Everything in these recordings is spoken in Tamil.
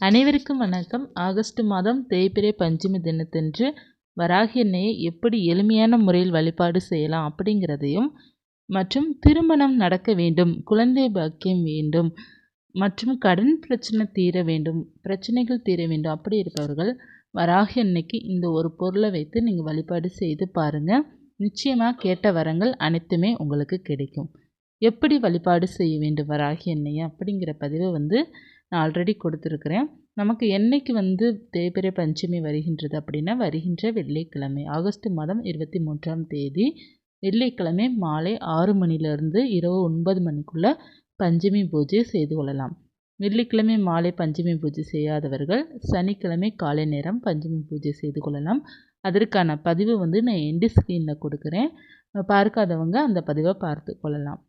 அனைவருக்கும் வணக்கம். ஆகஸ்ட் மாதம் தேய்பிறை பஞ்சமி தினத்தன்று வராகி அன்னையை எப்படி எளிமையான முறையில் வழிபாடு செய்யலாம் அப்படிங்கிறதையும், மற்றும் திருமணம் நடக்க வேண்டும், குழந்தை பாக்கியம் வேண்டும் மற்றும் கடன் பிரச்சனை தீர வேண்டும், பிரச்சனைகள் தீர வேண்டும் அப்படி இருப்பவர்கள் வராகி அன்னைக்கு இந்த ஒரு பொருளை வைத்து நீங்கள் வழிபாடு செய்து பாருங்கள். நிச்சயமாக கேட்ட வரங்கள் அனைத்துமே உங்களுக்கு கிடைக்கும். எப்படி வழிபாடு செய்ய வேண்டும் வராகி அன்னையை அப்படிங்கிற பதிவை நான் ஆல்ரெடி கொடுத்துருக்குறேன். நமக்கு என்னைக்கு தேய்பிறை பஞ்சமி வருகின்றது அப்படின்னா, வருகின்ற வெள்ளிக்கிழமை ஆகஸ்ட் மாதம் 23ஆம் தேதி வெள்ளிக்கிழமை மாலை 6 மணிலிருந்து இரவு 9 மணிக்குள்ளே பஞ்சமி பூஜை செய்து கொள்ளலாம். வெள்ளிக்கிழமை மாலை பஞ்சமி பூஜை செய்யாதவர்கள் சனிக்கிழமை காலை நேரம் பஞ்சமி பூஜை செய்து கொள்ளலாம். அதற்கான பதிவு நான் எண்டு ஸ்க்ரீனில் கொடுக்குறேன். பார்க்காதவங்க அந்த பதிவை பார்த்து கொள்ளலாம்.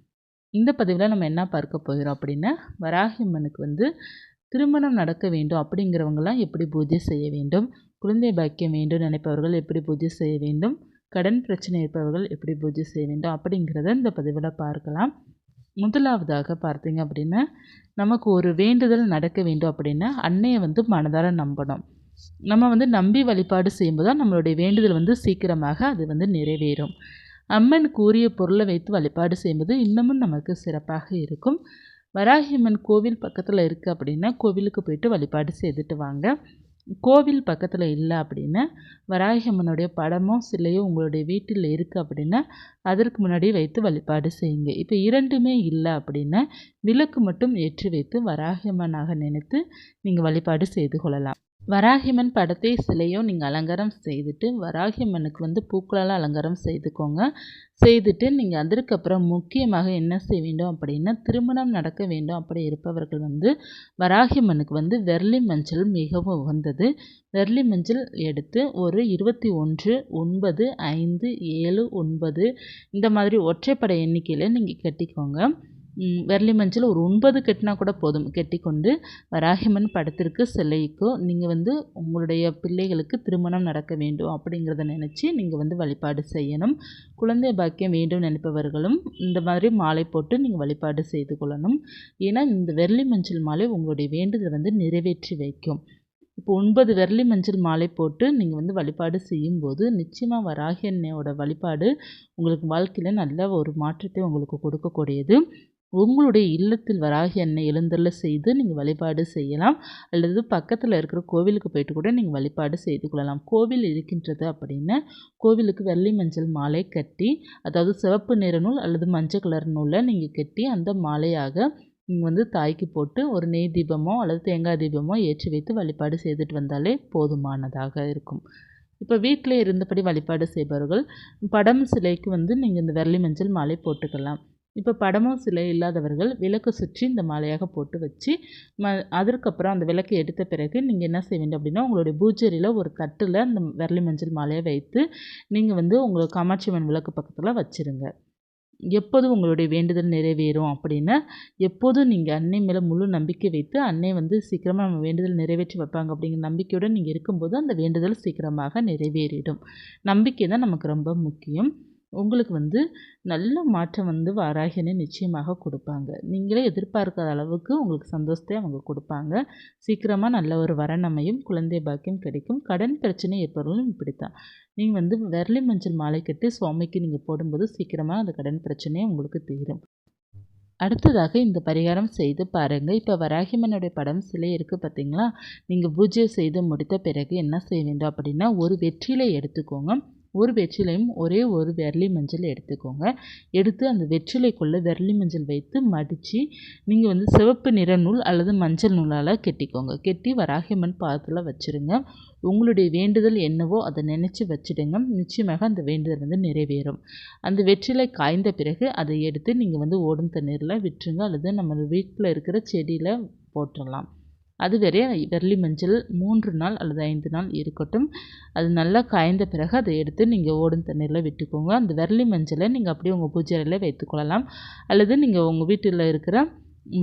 இந்த பதிவில் நம்ம என்ன பார்க்க போகிறோம் அப்படின்னா, வராகி அம்மனுக்கு திருமணம் நடக்க வேண்டும் அப்படிங்கிறவங்களாம் எப்படி பூஜை செய்ய வேண்டும், குழந்தை பாக்கியம் வேண்டும் நினைப்பவர்கள் எப்படி பூஜை செய்ய வேண்டும், கடன் பிரச்சனை இருப்பவர்கள் எப்படி பூஜை செய்ய வேண்டும் அப்படிங்கிறத இந்த பதிவில் பார்க்கலாம். முதலாவதாக பார்த்தீங்க அப்படின்னா, நமக்கு ஒரு வேண்டுதல் நடக்க வேண்டும் அப்படின்னா அன்னையை மனதார நம்பணும். நம்ம நம்பி வழிபாடு செய்யும்போது தான் நம்மளுடைய வேண்டுதல் சீக்கிரமாக அது நிறைவேறும். அம்மனுக்கு உரிய பொருளை வைத்து வழிபாடு செய்யும்போது இன்னமும் நமக்கு சிறப்பாக இருக்கும். வராகி அம்மன் கோவில் பக்கத்தில் இருக்குது அப்படின்னா கோவிலுக்கு போயிட்டு வழிபாடு செய்துட்டு வாங்க. கோவில் பக்கத்தில் இல்லை அப்படின்னா வராகி அம்மனுடைய படமோ சிலையோ உங்களுடைய வீட்டில் இருக்குது அப்படின்னா அதற்கு முன்னாடி வைத்து வழிபாடு செய்யுங்க. இப்போ இரண்டுமே இல்லை அப்படின்னா விளக்கு மட்டும் ஏற்றி வைத்து வராகி அம்மனாக நினைத்து நீங்கள் வழிபாடு செய்து கொள்ளலாம். வராகியம்மன் படத்தை சிலையோ நீங்கள் அலங்காரம் செய்துட்டு வராகியம்மனுக்கு பூக்களால் அலங்காரம் செய்துக்கோங்க. செய்துட்டு நீங்கள் அதற்கப்புறம் முக்கியமாக என்ன செய்ய வேண்டும் அப்படின்னா, திருமணம் நடக்க வேண்டும் அப்படி இருப்பவர்கள் வராகியம்மனுக்கு வெர்லி மஞ்சள் மிகவும் உகந்தது. வெர்லி மஞ்சள் எடுத்து ஒரு 21, 9, 5, 7, 9 இந்த மாதிரி ஒற்றைப்படை எண்ணிக்கையில் நீங்கள் கட்டிக்கோங்க. வெர்லி மஞ்சள் ஒரு 9 கட்டினா கூட போதும். கட்டி கொண்டு வராகியம்மன் படத்திற்கு சிலைக்கோ நீங்கள் உங்களுடைய பிள்ளைகளுக்கு திருமணம் நடக்க வேண்டும் அப்படிங்கிறத நினச்சி நீங்கள் வழிபாடு செய்யணும். குழந்தை பாக்கியம் வேண்டும் நினைப்பவர்களும் இந்த மாதிரி மாலை போட்டு நீங்கள் வழிபாடு செய்து கொள்ளணும். ஏன்னா இந்த வெர்லி மஞ்சள் மாலை உங்களுடைய வேண்டுதலை நிறைவேற்றி வைக்கும். இப்போ 9 வெர்லி மஞ்சள் மாலை போட்டு நீங்கள் வழிபாடு செய்யும்போது நிச்சயமாக வராகி அன்னையோட வழிபாடு உங்களுக்கு வாழ்க்கையில் நல்ல ஒரு மாற்றத்தை உங்களுக்கு கொடுக்கக்கூடியது. உங்களுடைய இல்லத்தில் வராகி அன்னை எழுந்தருள செய்து நீங்கள் வழிபாடு செய்யலாம். அல்லது பக்கத்தில் இருக்கிற கோவிலுக்கு போயிட்டு கூட நீங்கள் வழிபாடு செய்து கொள்ளலாம். கோவில் இருக்கின்றது அப்படின்னா கோவிலுக்கு வெள்ளி மஞ்சள் மாலை கட்டி, அதாவது சிவப்பு நிற நூல் அல்லது மஞ்சள் கலர் நூலில் நீங்கள் கட்டி அந்த மாலையாக நீங்கள் தாய்க்கு போட்டு ஒரு நெய் தீபமோ அல்லது தேங்காய் தீபமோ ஏற்றி வைத்து வழிபாடு செய்துட்டு வந்தாலே போதுமானதாக இருக்கும். இப்போ வீட்டில் இருந்தபடி வழிபாடு செய்பவர்கள் படம் சிலைக்கு நீங்கள் இந்த வெள்ளி மஞ்சள் மாலை போட்டுக்கலாம். இப்போ படமோ சிலை இல்லாதவர்கள் விளக்கு சுற்றி இந்த மாலையாக போட்டு வச்சு அதற்கப்புறம் அந்த விளக்கு எடுத்த பிறகு நீங்கள் என்ன செய்ய வேண்டும் அப்படின்னா, உங்களுடைய பூஜையில் ஒரு தட்டில் அந்த வெர்லி மஞ்சள் மாலையை வைத்து நீங்கள் உங்களுக்கு காமாட்சி அம்மன் விளக்கு பக்கத்தில் வச்சுருங்க. எப்போதும் உங்களுடைய வேண்டுதல் நிறைவேறும் அப்படின்னா, எப்போதும் நீங்கள் அன்னை மேலே முழு நம்பிக்கை வைத்து அன்னை சீக்கிரமாக நம்ம வேண்டுதல் நிறைவேற்றி வைப்பாங்க அப்படிங்கிற நம்பிக்கையோடு நீங்கள் இருக்கும்போது அந்த வேண்டுதல் சீக்கிரமாக நிறைவேறிடும். நம்பிக்கை தான் நமக்கு ரொம்ப முக்கியம். உங்களுக்கு நல்ல மாற்றம் வராகி அன்னை நிச்சயமாக கொடுப்பாங்க. நீங்களே எதிர்பார்க்காத அளவுக்கு உங்களுக்கு சந்தோஷத்தை அவங்க கொடுப்பாங்க. சீக்கிரமாக நல்ல ஒரு வரன் குழந்தை பாக்கியம் கிடைக்கும். கடன் பிரச்சனை ஏற்பவர்களும் இப்படித்தான். நீங்கள் வெர்லி மஞ்சள் மாலை கட்டி சுவாமிக்கு நீங்கள் போடும்போது சீக்கிரமாக அந்த கடன் பிரச்சனையே உங்களுக்கு தீரும். அடுத்ததாக இந்த பரிகாரம் செய்து பாருங்கள். இப்போ வராகியம்மனுடைய படம் சிலை இருக்குது பார்த்தீங்களா? நீங்கள் பூஜை செய்து முடித்த பிறகு என்ன செய்ய வேண்டும் அப்படின்னா, ஒரு வெற்றிலை எடுத்துக்கோங்க. ஒரு வெற்றிலையும் ஒரே ஒரு வெர்லி மஞ்சள் எடுத்துக்கோங்க. எடுத்து அந்த வெற்றிலைக்குள்ளே வெர்லி மஞ்சள் வைத்து மடித்து நீங்கள் சிவப்பு நிற நூல் அல்லது மஞ்சள் நூலால் கெட்டிக்கோங்க. கெட்டி வராகியம்மன் பாதத்தில் வச்சுருங்க. உங்களுடைய வேண்டுதல் என்னவோ அதை நினச்சி வச்சுடுங்க. நிச்சயமாக அந்த வேண்டுதல் நிறைவேறும். அந்த வெற்றிலை காய்ந்த பிறகு அதை எடுத்து நீங்கள் ஓடும் தண்ணீரில் விட்டுருங்க, அல்லது நம்ம வீட்டில் இருக்கிற செடியில் போட்டுடலாம். அது வரை வெர்லி மஞ்சள் 3 நாள் அல்லது 5 நாள் இருக்கட்டும். அது நல்லா காய்ந்த பிறகு அதை எடுத்து நீங்கள் ஓடும் தண்ணீரில் விட்டுக்கோங்க. அந்த வெர்லி மஞ்சளை நீங்கள் அப்படியே உங்கள் பூஜை அறையில் வைத்துக்கொள்ளலாம், அல்லது நீங்கள் உங்கள் வீட்டில் இருக்கிற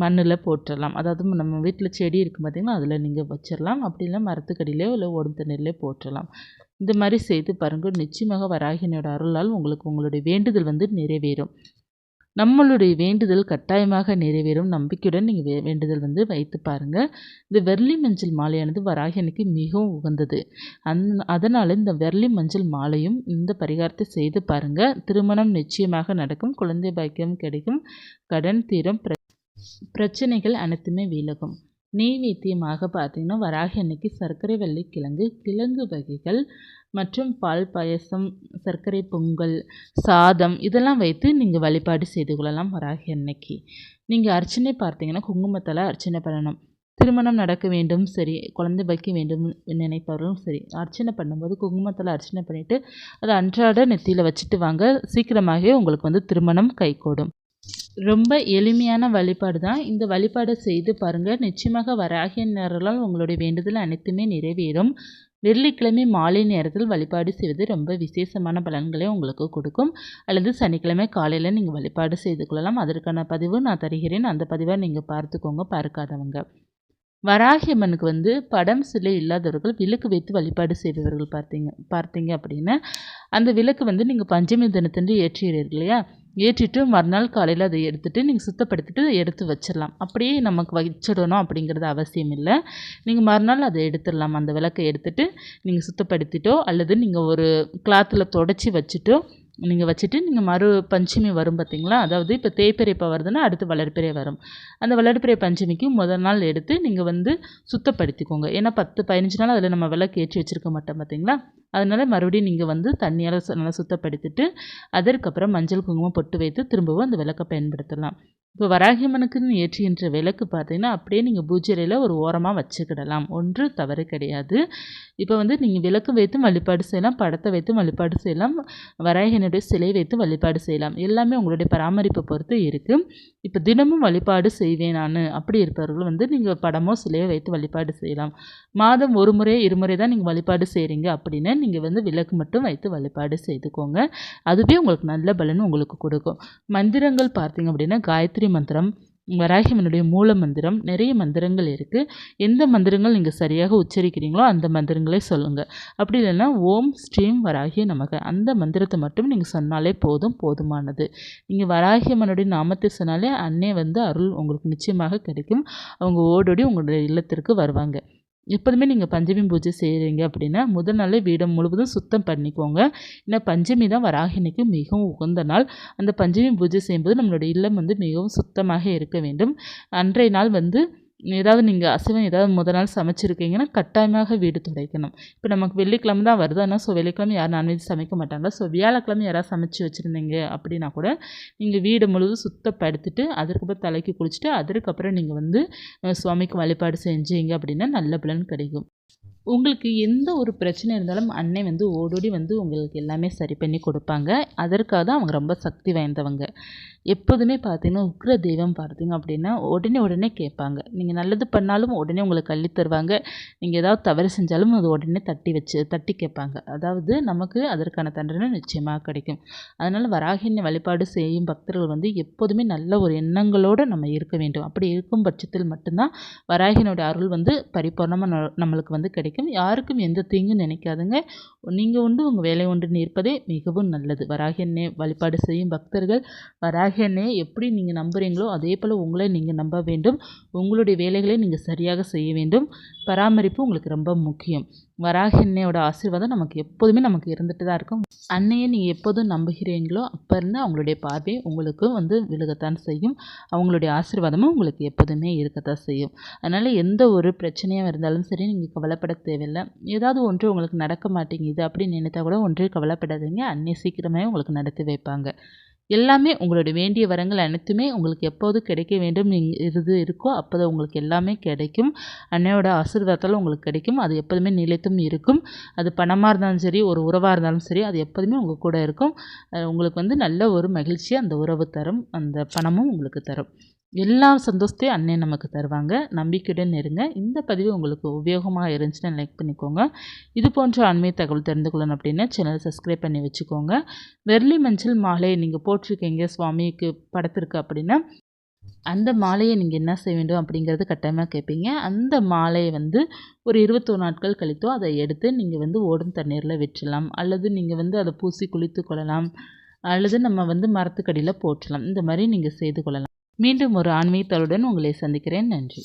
மண்ணில் போட்டுடலாம். அதாவது நம்ம வீட்டில் செடி இருக்குது பார்த்திங்கன்னா அதில் நீங்கள் வச்சிடலாம். அப்படி இல்லை மரத்துக்கடியிலையோ இல்லை ஓடும் தண்ணீர்லேயோ போட்டுடலாம். இந்த மாதிரி செய்து பாருங்கள். நிச்சயமாக வராகினியோட அருளால் உங்களுக்கு உங்களுடைய வேண்டுதல் நிறைவேறும். நம்மளுடைய வேண்டுதல் கட்டாயமாக நிறைவேறும் நம்பிக்கையுடன் நீங்கள் வேண்டுதல் வந்து வைத்து பாருங்கள். இந்த வெள்ளி மஞ்சள் மாலையானது வராகி அன்னைக்கு மிகவும் உகந்தது. அதனால் இந்த வெள்ளி மஞ்சள் மாலையும் இந்த பரிகாரத்தை செய்து பாருங்கள். திருமணம் நிச்சயமாக நடக்கும், குழந்தை பாக்கியம் கிடைக்கும், கடன் தீரும், பிரச்சனைகள் அனைத்துமே விலகும். நெய்வேத்தியமாக பார்த்தீங்கன்னா வராகி அன்னைக்கு சர்க்கரை வள்ளி கிழங்கு வகைகள் மற்றும் பால் பாயசம், சர்க்கரை பொங்கல், சாதம் இதெல்லாம் வைத்து நீங்கள் வழிபாடு செய்து கொள்ளலாம். வராகி அன்னைக்கு நீங்கள் அர்ச்சனை பார்த்தீங்கன்னா குங்குமத்தால் அர்ச்சனை பண்ணணும். திருமணம் நடக்க வேண்டும் சரி, குழந்தை பாக்கியம் வேண்டும் நினைப்பவர்களும் சரி, அர்ச்சனை பண்ணும்போது குங்குமத்தால் அர்ச்சனை பண்ணிவிட்டு அதை அன்றாட நெத்தியில் வச்சுட்டு வாங்க. சீக்கிரமாகவே உங்களுக்கு வந்து திருமணம் கைகூடும். ரொம்ப எளிமையான வழிபாடு தான். இந்த வழிபாடை செய்து பாருங்கள். நிச்சயமாக வராகி நேரங்களால் உங்களுடைய வேண்டுதல் அனைத்துமே நிறைவேறும். வெள்ளிக்கிழமை மாலை நேரத்தில் வழிபாடு செய்வது ரொம்ப விசேஷமான பலன்களை உங்களுக்கு கொடுக்கும். அல்லது சனிக்கிழமை காலையில் நீங்கள் வழிபாடு செய்து கொள்ளலாம். அதற்கான பதிவு நான் தருகிறேன். அந்த பதிவை நீங்கள் பார்த்துக்கோங்க, பார்க்காதவங்க. வராகி அம்மனுக்கு வந்து படம் சிலை இல்லாதவர்கள் விளக்கு வைத்து வழிபாடு செய்பவர்கள் பார்த்தீங்க அப்படின்னா அந்த விளக்கு வந்து நீங்கள் பஞ்சமி தினத்தன்று ஏற்றுகிறீர்கள் இல்லையா, ஏற்றிட்டு மறுநாள் காலையில் அதை எடுத்துகிட்டு நீங்கள் சுத்தப்படுத்திட்டு எடுத்து வச்சிடலாம். அப்படியே நமக்கு வச்சிடணும் அப்படிங்கிறது அவசியம் இல்லை. நீங்கள் மறுநாள் அதை எடுத்துடலாம். அந்த விளக்கை எடுத்துகிட்டு நீங்கள் சுத்தப்படுத்திட்டோ அல்லது நீங்கள் ஒரு கிளாத்தில் தொடச்சி வச்சுட்டோ நீங்கள் வச்சுட்டு நீங்கள் பஞ்சமி வரும் பார்த்தீங்களா, அதாவது இப்போ தேய்பிறை இப்போ வருதுன்னா அடுத்து வளர்பிறை வரும். அந்த வளர்பிறை பஞ்சமிக்கு முதல் நாள் எடுத்து நீங்கள் வந்து சுத்தப்படுத்திக்கோங்க. ஏன்னா 10-15 நாள் அதில் நம்ம விளக்கு ஏற்றி வச்சுருக்க மாட்டோம் பார்த்தீங்களா, அதனால் மறுபடியும் நீங்கள் வந்து தண்ணியால் நல்லா சுத்தப்படுத்திட்டு அதற்கப்புறம் மஞ்சள் குங்குமம் பொட்டு வைத்து திரும்பவும் அந்த விளக்கை பயன்படுத்தலாம். இப்போ வராகியம்மனுக்குன்னு ஏற்றுகின்ற விளக்கு பார்த்தீங்கன்னா அப்படியே நீங்கள் பூஜை அறையில் ஒரு ஓரமாக வச்சுக்கிடலாம், ஒன்று தவறு கிடையாது. இப்போ வந்து நீங்கள் விளக்கு வைத்து வழிபாடு செய்யலாம், படத்தை வைத்து வழிபாடு செய்யலாம், வராகியனுடைய சிலை வைத்து வழிபாடு செய்யலாம். எல்லாமே உங்களுடைய பராமரிப்பை பொறுத்து இருக்குது. இப்போ தினமும் வழிபாடு செய்வேன் நான் அப்படி இருப்பவர்கள் வந்து நீங்கள் படமோ சிலையோ வைத்து வழிபாடு செய்யலாம். மாதம் ஒரு முறை இருமுறை தான் நீங்கள் வழிபாடு செய்கிறீங்க அப்படின்னா நீங்கள் வந்து விளக்கு மட்டும் வைத்து வழிபாடு செய்துக்கோங்க. அதுவே உங்களுக்கு நல்ல பலன் உங்களுக்கு கொடுக்கும். மந்திரங்கள் பார்த்தீங்க அப்படின்னா காயத்ரி மந்திரம், வராகியம்மனுடைய மூல மந்திரம், நிறைய மந்திரங்கள் இருக்குது. எந்த மந்திரங்கள் நீங்கள் சரியாக உச்சரிக்கிறீங்களோ அந்த மந்திரங்களே சொல்லுங்கள். அப்படி இல்லைன்னா ஓம் ஸ்ரீம் வராகிய நமக அந்த மந்திரத்தை மட்டும் நீங்கள் சொன்னாலே போதுமானது. நீங்கள் வராகியம்மனுடைய நாமத்தை சொன்னாலே அன்னை வந்து அருள் உங்களுக்கு நிச்சயமாக கிடைக்கும். அவங்க ஓடோடி உங்களுடைய இல்லத்திற்கு வருவாங்க. எப்போதுமே நீங்கள் பஞ்சமி பூஜை செய்கிறீங்க அப்படின்னா முதல் நாளே வீடு முழுவதும் சுத்தம் பண்ணிக்கோங்க. ஏன்னா பஞ்சமி தான் வராகினிக்கு மிகவும் உகந்த நாள். அந்த பஞ்சமி பூஜை செய்யும்போது நம்மளுடைய இல்லம் வந்து மிகவும் சுத்தமாக இருக்க வேண்டும். அன்றைய நாள் வந்து ஏதாவது நீங்கள் அசைவம் ஏதாவது முதல் நாள் சமைச்சிருக்கீங்கன்னா கட்டாயமாக வீடு துடைக்கணும். இப்போ நமக்கு வெள்ளிக்கிழமை தான் வருது, ஆனால் வெள்ளிக்கிழமை யாரும் நான்வெஜ் சமைக்க மாட்டாங்க. வியாழக்கிழமை யாராவது சமைச்சு வச்சுருந்தீங்க அப்படின்னா கூட நீங்கள் வீடு முழுவதும் சுத்தப்படுத்திட்டு அதற்கப்புறம் தலைக்கு குளிச்சுட்டு அதற்கப்புறம் நீங்கள் வந்து சுவாமிக்கு வழிபாடு செஞ்சீங்க அப்படின்னா நல்ல பலன் கிடைக்கும். உங்களுக்கு எந்த ஒரு பிரச்சனை இருந்தாலும் அன்னை வந்து ஓடோடி வந்து உங்களுக்கு எல்லாமே சரி பண்ணி கொடுப்பாங்க. அதற்காக தான் அவங்க ரொம்ப சக்தி வாய்ந்தவங்க. எப்போதுமே பார்த்தீங்கன்னா உக்ர தெய்வம் பார்த்தீங்க அப்படின்னா உடனே கேட்பாங்க. நீங்கள் நல்லது பண்ணாலும் உடனே உங்களுக்கு அள்ளி தருவாங்க. நீங்கள் ஏதாவது தவறு செஞ்சாலும் அது உடனே தட்டி கேட்பாங்க. அதாவது நமக்கு அதற்கான தண்டனை நிச்சயமாக கிடைக்கும். அதனால் வராகினி வழிபாடு செய்யும் பக்தர்கள் வந்து எப்போதுமே நல்ல ஒரு எண்ணங்களோடு நம்ம இருக்க வேண்டும். அப்படி இருக்கும் பட்சத்தில் மட்டும்தான் வராகினோட அருள் வந்து பரிபூர்ணமாக நம்மளுக்கு வந்து கிடைக்கும். யாருக்கும் எந்த தீங்கும் நினைக்காதுங்க. நீங்கள் உண்டு உங்கள் வேலை ஒன்று இருப்பதே மிகவும் நல்லது. வராகி அன்னையை வழிபாடு செய்யும் பக்தர்கள் வராகி அன்னையை எப்படி நீங்கள் நம்புகிறீங்களோ அதே போல் உங்களை நீங்கள் நம்ப வேண்டும். உங்களுடைய வேலைகளை நீங்கள் சரியாக செய்ய வேண்டும். பராமரிப்பு உங்களுக்கு ரொம்ப முக்கியம். வராகி அன்னையோட ஆசீர்வாதம் நமக்கு இருந்துட்டு தான் இருக்கும். அன்னையை நீங்கள் எப்போதும் நம்புகிறீங்களோ அப்போ இருந்து அவங்களுடைய பார்வை உங்களுக்கு வந்து விழுகத்தான் செய்யும். அவங்களுடைய ஆசீர்வாதமும் உங்களுக்கு எப்போதுமே இருக்கத்தான் செய்யும். அதனால் எந்த ஒரு பிரச்சனையாக இருந்தாலும் சரி நீங்கள் கவலைப்பட தேவையில்லை. ஏதாவது ஒன்று உங்களுக்கு நடக்க மாட்டேங்குது அப்படின்னு நினைத்தா கூட ஒன்றே கவலைப்படாதீங்க. அன்னை சீக்கிரமே உங்களுக்கு நடத்தி வைப்பாங்க. எல்லாமே உங்களுடைய வேண்டிய வரங்கள் அனைத்துமே உங்களுக்கு எப்போது கிடைக்க வேண்டும் இருக்கோ அப்போது உங்களுக்கு எல்லாமே கிடைக்கும். அன்னையோட ஆசீர்வாதத்தால் உங்களுக்கு கிடைக்கும். அது எப்போதுமே நிலைத்தும் இருக்கும். அது பணமாக இருந்தாலும் சரி, ஒரு உறவாக இருந்தாலும் சரி, அது எப்போதுமே உங்கள் கூட இருக்கும். உங்களுக்கு வந்து நல்ல ஒரு மகிழ்ச்சியை அந்த உறவு தரும், அந்த பணமும் உங்களுக்கு தரும். எல்லா சந்தோஷத்தையும் அன்னை நமக்கு தருவாங்க. நம்பிக்கையுடன் இருங்க. இந்த பதிவு உங்களுக்கு உபயோகமாக இருந்துச்சுன்னா லைக் பண்ணிக்கோங்க. இது போன்ற ஆன்மீக தகவல் தெரிந்து கொள்ளணும் அப்படின்னா சேனலை சப்ஸ்கிரைப் பண்ணி வச்சுக்கோங்க. வெள்ளி மஞ்சள் மாலை நீங்கள் போட்டிருக்கீங்க சுவாமிக்கு படத்திற்கு அப்படின்னா அந்த மாலையை நீங்கள் என்ன செய்ய வேண்டும் அப்படிங்கிறது கட்டாயமாக கேட்பீங்க. அந்த மாலையை வந்து ஒரு 21 நாட்கள் கழித்தோ அதை எடுத்து நீங்கள் வந்து ஓடும் தண்ணீரில் விட்டுறலாம். அல்லது நீங்கள் வந்து அதை பூசி குளித்து கொள்ளலாம். அல்லது நம்ம மரத்துக்கடியில் போற்றலாம். இந்த மாதிரி நீங்கள் செய்து கொள்ளலாம். மீண்டும் ஒரு ஆன்மீகத்தலுடன் உங்களை சந்திக்கிறேன். நன்றி.